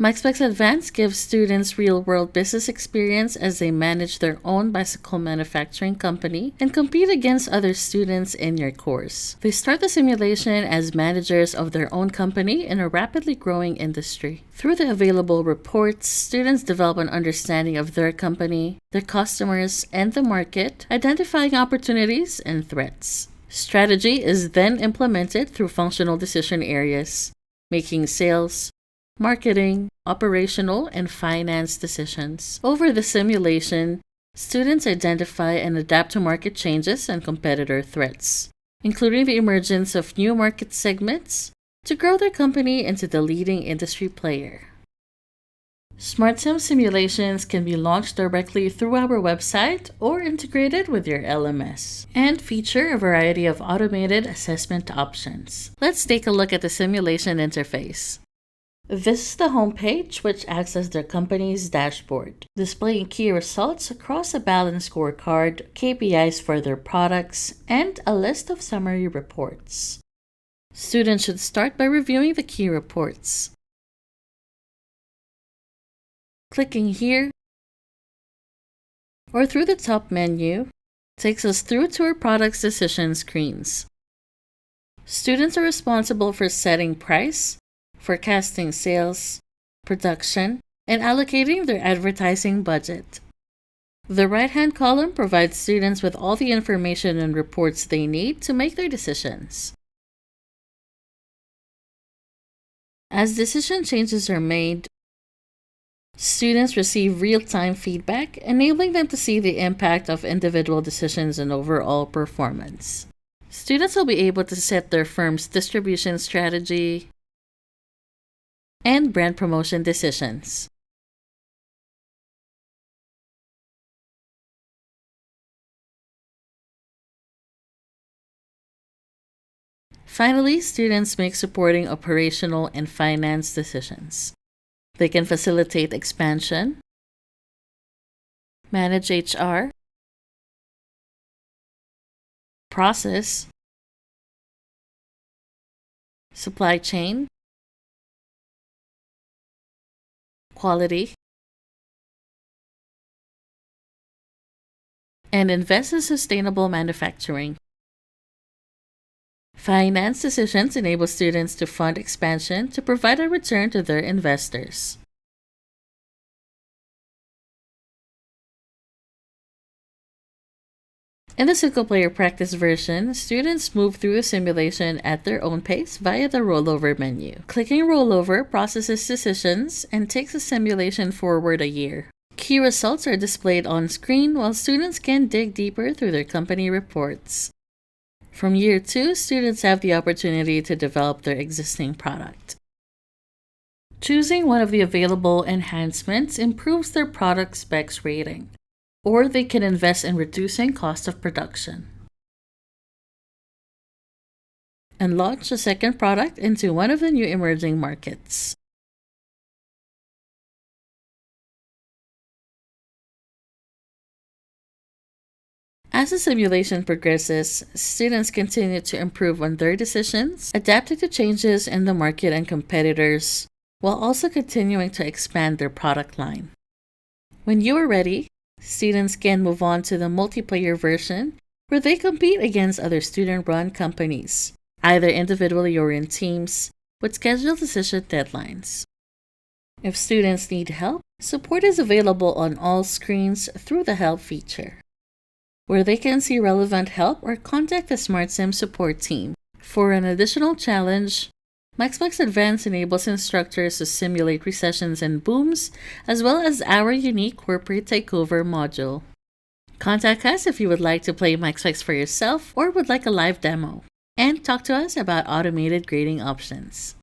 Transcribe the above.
MikesBikes Advanced gives students real-world business experience as they manage their own bicycle manufacturing company and compete against other students in your course. They start the simulation as managers of their own company in a rapidly growing industry. Through the available reports, students develop an understanding of their company, their customers, and the market, identifying opportunities and threats. Strategy is then implemented through functional decision areas, making sales, marketing, operational, and finance decisions. Over the simulation, students identify and adapt to market changes and competitor threats, including the emergence of new market segments, to grow their company into the leading industry player. Smartsims simulations can be launched directly through our website or integrated with your LMS, and feature a variety of automated assessment options. Let's take a look at the simulation interface. This is the homepage, which acts as their company's dashboard, displaying key results across a balanced scorecard, KPIs for their products, and a list of summary reports. Students should start by reviewing the key reports. Clicking here or through the top menu takes us through to our product's decision screens. Students are responsible for setting price, forecasting sales, production, and allocating their advertising budget. The right-hand column provides students with all the information and reports they need to make their decisions. As decision changes are made, students receive real-time feedback, enabling them to see the impact of individual decisions and overall performance. Students will be able to set their firm's distribution strategy and brand promotion decisions. Finally, students make supporting operational and finance decisions. They can facilitate expansion, manage HR, process, supply chain, quality, and invest in sustainable manufacturing. Finance decisions enable students to fund expansion to provide a return to their investors. In the single-player practice version, students move through the simulation at their own pace via the rollover menu. Clicking rollover processes decisions and takes the simulation forward a year. Key results are displayed on screen while students can dig deeper through their company reports. From year 2, students have the opportunity to develop their existing product. Choosing one of the available enhancements improves their product specs rating, or they can invest in reducing cost of production and launch a second product into one of the new emerging markets. As the simulation progresses, students continue to improve on their decisions, adapting to changes in the market and competitors, while also continuing to expand their product line. When you are ready, students can move on to the multiplayer version, where they compete against other student-run companies, either individually or in teams, with scheduled decision deadlines. If students need help, support is available on all screens through the Help feature, where they can see relevant help or contact the Smartsims support team. For an additional challenge, MikesBikes Advanced enables instructors to simulate recessions and booms, as well as our unique corporate takeover module. Contact us if you would like to play MikesBikes for yourself or would like a live demo, and talk to us about automated grading options.